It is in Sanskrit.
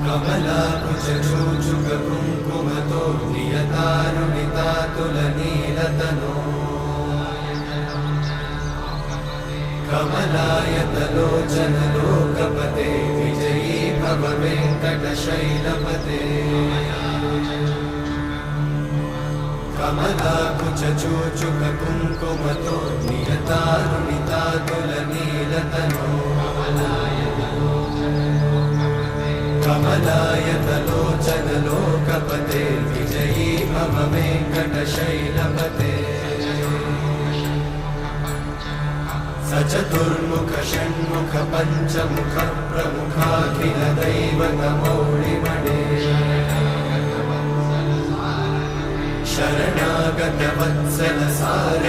कमलाकुचूचुककुङ्कुमतो नियतारुणितातुलनीलतनो कमलायतलोचनलोकपते विजयी भव वेङ्कटशैलपते कमलाकुचूचुककुङ्कुमतो नियतारुणितातुलनीलतनो कमलायतलोचनलोकपते विजयी भव वेङ्कटशैलपते सचतुर्मुख षण्मुख पञ्चमुख प्रमुखाखिलदैवतमौलिमणे शरणागतवत्सल सार